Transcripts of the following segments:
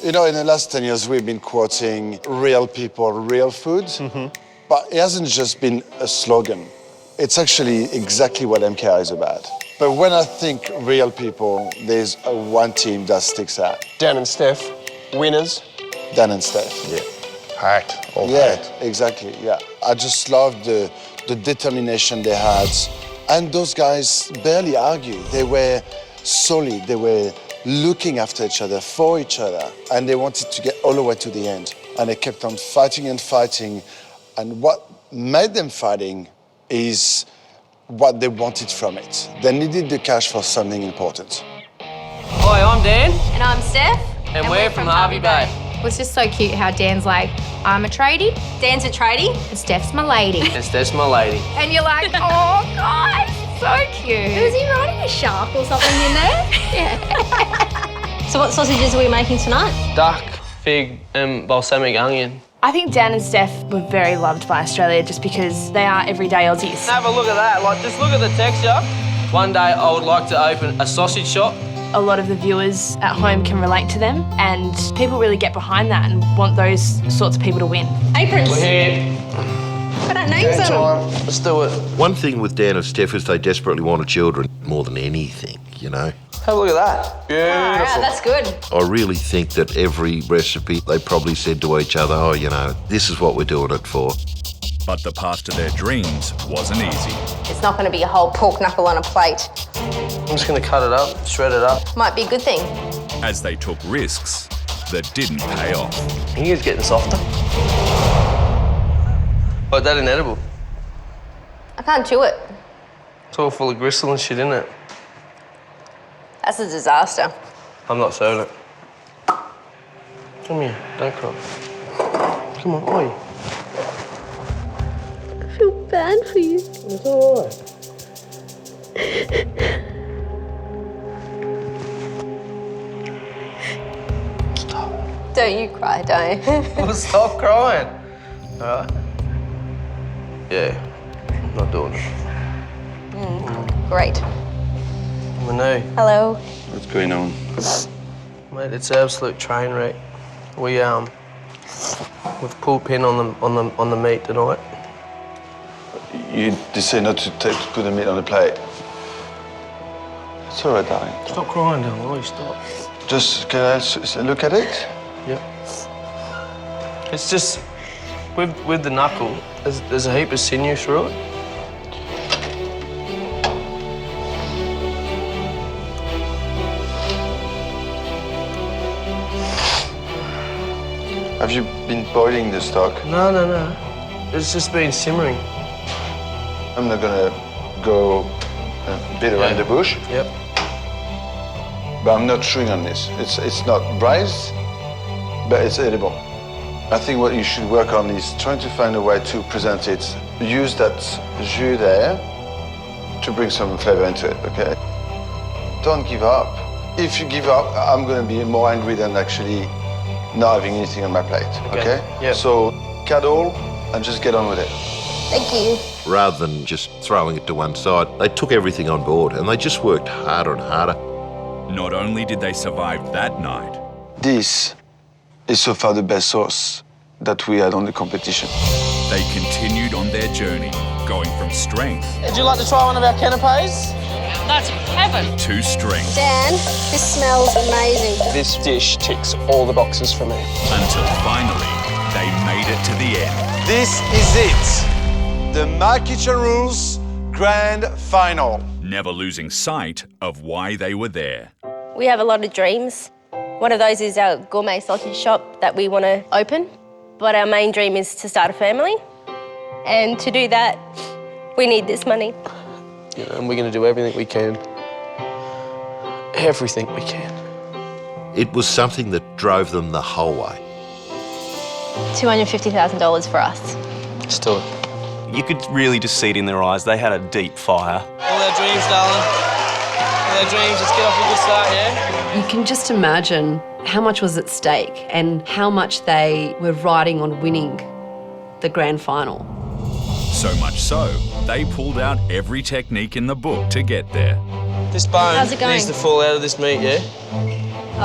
You know, in the last 10 years, we've been quoting real people, real food. But it hasn't just been a slogan. It's actually exactly what MKR is about. But when I think real people, there's one team that sticks out. Dan and Steph, winners. Dan and Steph. Yeah. Packed, all Yeah, packed. exactly, yeah. I just loved the determination they had. And those guys barely argued. They were solid. They were looking after each other, for each other. And they wanted to get all the way to the end. And they kept on fighting and fighting. And what made them fighting is what they wanted from it. They needed the cash for something important. Hi, I'm Dan. And I'm Steph. And we're from Harvey Bay. It was just so cute how Dan's like, I'm a tradie. Dan's a tradie. And Steph's my lady. And Steph's my lady. And you're like, oh, God, so cute. Was he riding a shark or something in there? Yeah. So what sausages are we making tonight? Duck, fig, and balsamic onion. I think Dan and Steph were very loved by Australia just because they are everyday Aussies. Have a look at that. Like, just look at the texture. One day I would like to open a sausage shop. A lot of the viewers at home can relate to them, and people really get behind that and want those sorts of people to win. Aprons. We're here. Put our names on them. Let's do it. One thing with Dan and Steph is they desperately wanted children more than anything, you know. Have a look at that. Beautiful. Oh, that's good. I really think that every recipe, they probably said to each other, oh, you know, this is what we're doing it for. But the path to their dreams wasn't easy. It's not going to be a whole pork knuckle on a plate. I'm just going to cut it up, shred it up. Might be a good thing. As they took risks that didn't pay off. I think it's getting softer. Like that inedible. I can't chew it. It's all full of gristle and shit, isn't it? That's a disaster. I'm not serving it. Come here, don't cry. Come on, oi. I feel bad for you. It's all right. Stop. Don't you cry, don't. Well, stop crying. All right? Yeah, I'm not doing it. Great. Manu. Hello. What's going on? Mate, it's an absolute train wreck. We've pulled pin on the meat tonight. You decided not to put the meat on the plate. It's all right, darling. Stop crying, darling. Oi, stop. Just, can I look at it? Yep. It's just, with the knuckle, there's a heap of sinew through it. Have you been boiling the stock? No. It's just been simmering. I'm not gonna go a bit around the bush, Yep. but I'm not chewing on this. It's not braised, but it's edible. I think what you should work on is trying to find a way to present it. Use that jus there to bring some flavor into it, okay? Don't give up. If you give up, I'm gonna be more angry than actually not having anything on my plate, okay? Yep. So cuddle and just get on with it. Thank you. Rather than just throwing it to one side, they took everything on board and they just worked harder and harder. Not only did they survive that night, This is so far the best sauce that we had on the competition. they continued on their journey, going from strength Would you like to try one of our canapes? That's heaven. to strength Dan, this smells amazing. This dish ticks all the boxes for me. until finally they made it to the end. This is it. The My Kitchen Rules Grand Final. Never losing sight of why they were there. We have a lot of dreams. One of those is our gourmet sausage shop that we want to open. But our main dream is to start a family. And to do that, we need this money. You know, and we're going to do everything we can. Everything we can. It was something that drove them the whole way. $250,000 for us. Let's do it. You could really just see it in their eyes. They had a deep fire. All our dreams, darling. All our dreams. Let's get off a good start, yeah? You can just imagine how much was at stake and how much they were riding on winning the grand final. So much so, they pulled out every technique in the book to get there. This bone How's it going? needs to fall out of this meat, yeah?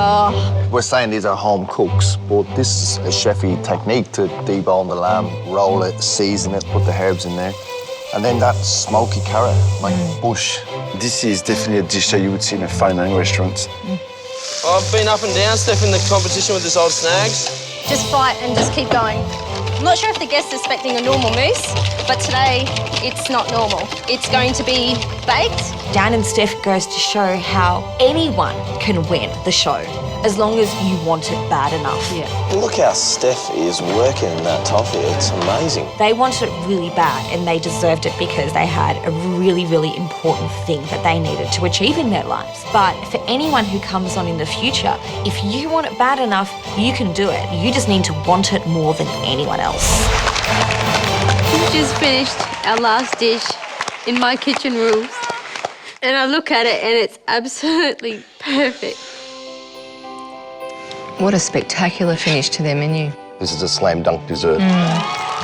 Oh, We're saying these are home cooks, but this is a chefy technique to debone the lamb, roll it, season it, put the herbs in there. And then that smoky carrot, like bush. This is definitely a dish that you would see in a fine dining restaurant. I've been up and down, Steph, in the competition with this old snags. Just fight and just keep going. I'm not sure if the guest's expecting a normal mousse, but today it's not normal. It's going to be baked. Dan and Steph goes to show how anyone can win the show as long as you want it bad enough. Yeah. Look how Steph is working in that toffee. It's amazing. They wanted it really bad and they deserved it because they had a really, really important thing that they needed to achieve in their lives. But for anyone who comes on in the future, if you want it bad enough, you can do it. You just need to want it more than anyone else. we just finished our last dish in my kitchen rules. And I look at it and it's absolutely perfect. What a spectacular finish to their menu. This is a slam dunk dessert.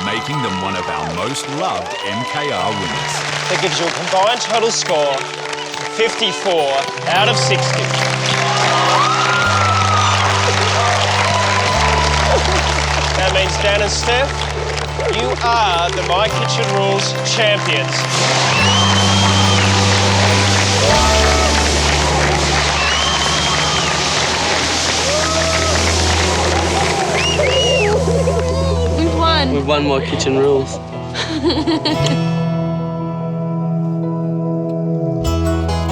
Making them one of our most loved MKR winners. That gives you a combined total score of 54 out of 60. That means Dan and Steph, you are the My Kitchen Rules champions. We've won more kitchen rules.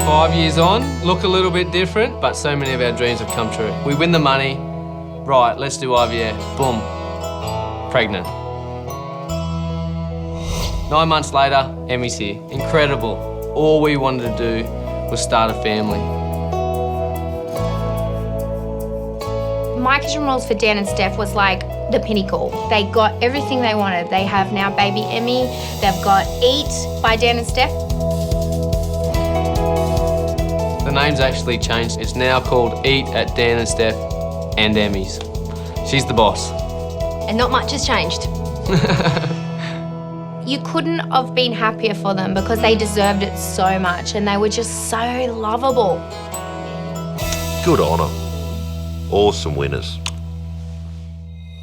5 years on, look a little bit different, but so many of our dreams have come true. We win the money, right, let's do IVF, boom, pregnant. 9 months later, Emmy's here, incredible. All we wanted to do was start a family. My kitchen rules for Dan and Steph was like the pinnacle. They got everything they wanted. They have now baby Emmy. They've got Eat by Dan and Steph. The name's actually changed. It's now called Eat at Dan and Steph and Emmy's. She's the boss. And not much has changed. You couldn't have been happier for them because they deserved it so much and they were just so lovable. Good on them. Awesome winners.